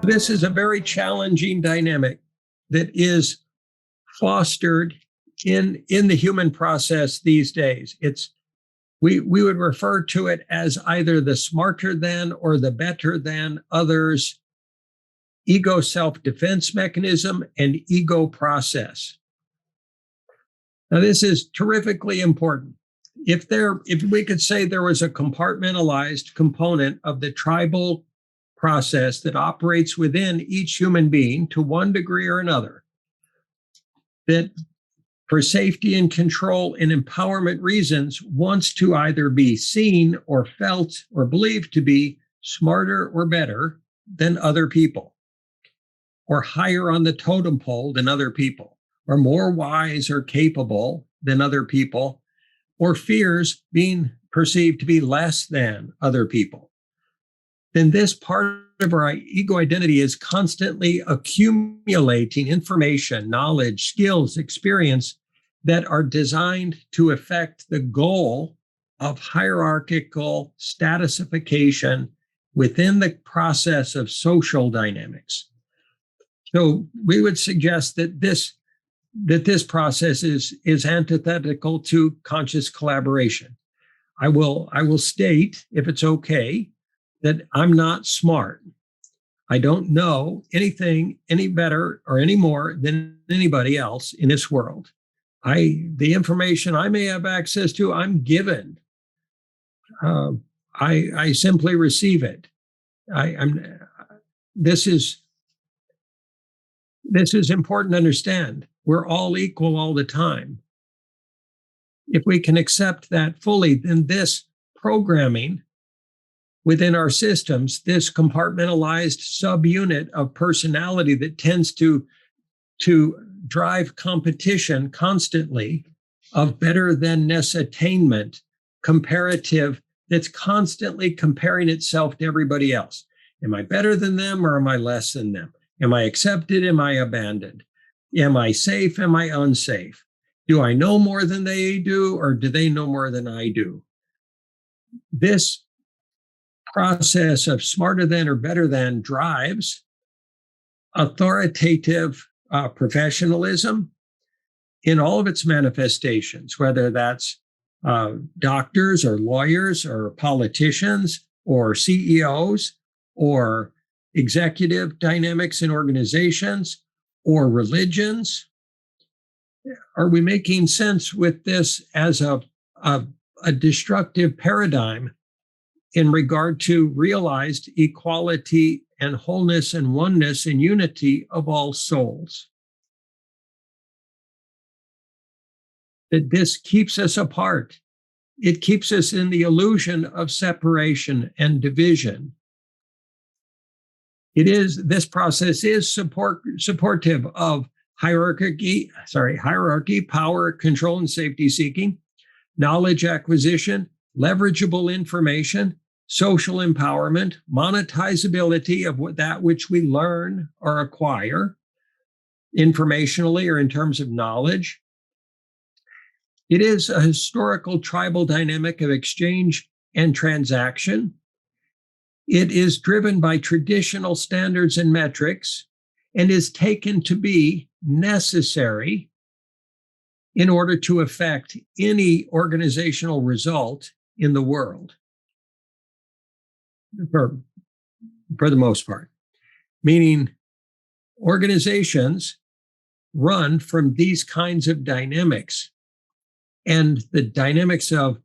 This is a very challenging dynamic that is fostered in the human process these days. We would refer to it as either the smarter than or the better than others ego self-defense mechanism and ego process. Now, this is terrifically important. If we could say there was a compartmentalized component of the tribal process that operates within each human being to one degree or another, that for safety and control and empowerment reasons wants to either be seen or felt or believed to be smarter or better than other people, or higher on the totem pole than other people, or more wise or capable than other people, or fears being perceived to be less than other people, then this part of our ego identity is constantly accumulating information, knowledge, skills, experience that are designed to affect the goal of hierarchical statusification within the process of social dynamics. So we would suggest that this process is antithetical to conscious collaboration. I will state, if it's okay, that I'm not smart. I don't know anything any better or any more than anybody else in this world. The information I may have access to, I'm given. I simply receive it. This is important to understand. We're all equal all the time. If we can accept that fully, then this programming within our systems, this compartmentalized subunit of personality that tends to drive competition constantly of better-than-ness attainment, comparative, that's constantly comparing itself to everybody else. Am I better than them or am I less than them? Am I accepted? Am I abandoned? Am I safe? Am I unsafe? Do I know more than they do, or do they know more than I do? This process of smarter than or better than drives authoritative professionalism in all of its manifestations, whether that's doctors or lawyers or politicians or CEOs or executive dynamics in organizations or religions. Are we making sense with this as a destructive paradigm in regard to realized equality and wholeness and oneness and unity of all souls? That this keeps us apart. It keeps us in the illusion of separation and division. This process is supportive of hierarchy, power, control, and safety seeking, knowledge acquisition, leverageable information, social empowerment, monetizability of that which we learn or acquire informationally or in terms of knowledge. It is a historical tribal dynamic of exchange and transaction. It is driven by traditional standards and metrics and is taken to be necessary in order to affect any organizational result in the world, for the most part. Meaning organizations run from these kinds of dynamics, and the dynamics of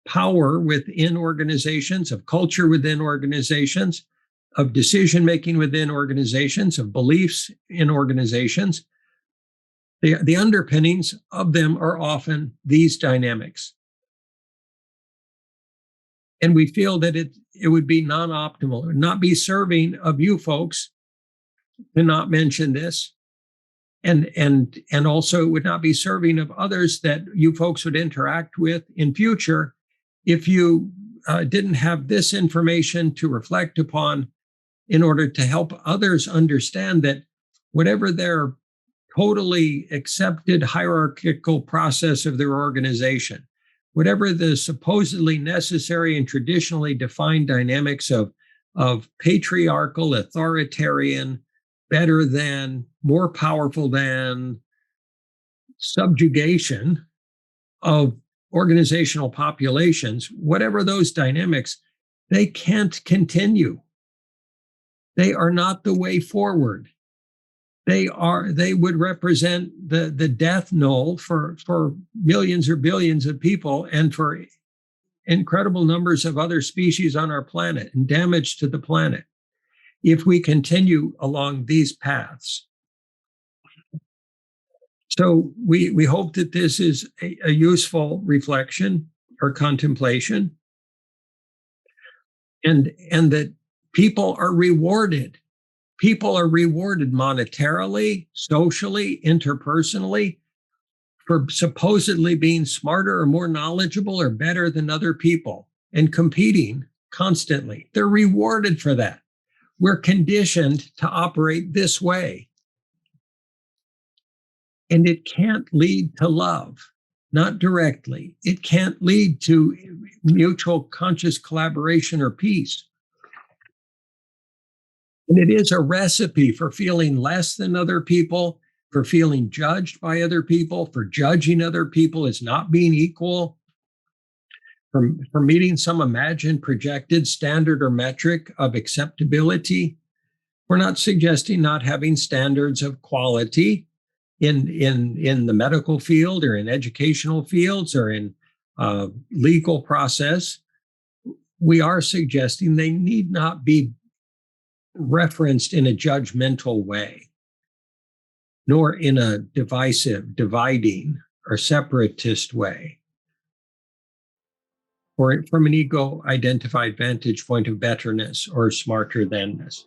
power within organizations, of culture within organizations, of decision-making within organizations, of beliefs in organizations. The underpinnings of them are often these dynamics. And we feel that it would be non-optimal, or not be serving of you folks to not mention this. And also it would not be serving of others that you folks would interact with in future if you didn't have this information to reflect upon in order to help others understand that whatever their totally accepted hierarchical process of their organization, whatever the supposedly necessary and traditionally defined dynamics of of patriarchal, authoritarian, better than, more powerful than subjugation of organizational populations, whatever those dynamics, they can't continue. They are not the way forward. They would represent the death knell for millions or billions of people and for incredible numbers of other species on our planet and damage to the planet if we continue along these paths. So we hope that this is a useful reflection or contemplation, and that people are rewarded. People are rewarded monetarily, socially, interpersonally for supposedly being smarter or more knowledgeable or better than other people and competing constantly. They're rewarded for that. We're conditioned to operate this way. And it can't lead to love, not directly. It can't lead to mutual conscious collaboration or peace. And it is a recipe for feeling less than other people, for feeling judged by other people, for judging other people as not being equal, for meeting some imagined projected standard or metric of acceptability. We're not suggesting not having standards of quality in the medical field or in educational fields or in legal process. We are suggesting they need not be referenced in a judgmental way, nor in a divisive, dividing, or separatist way, or from an ego-identified vantage point of betterness or smarter thanness.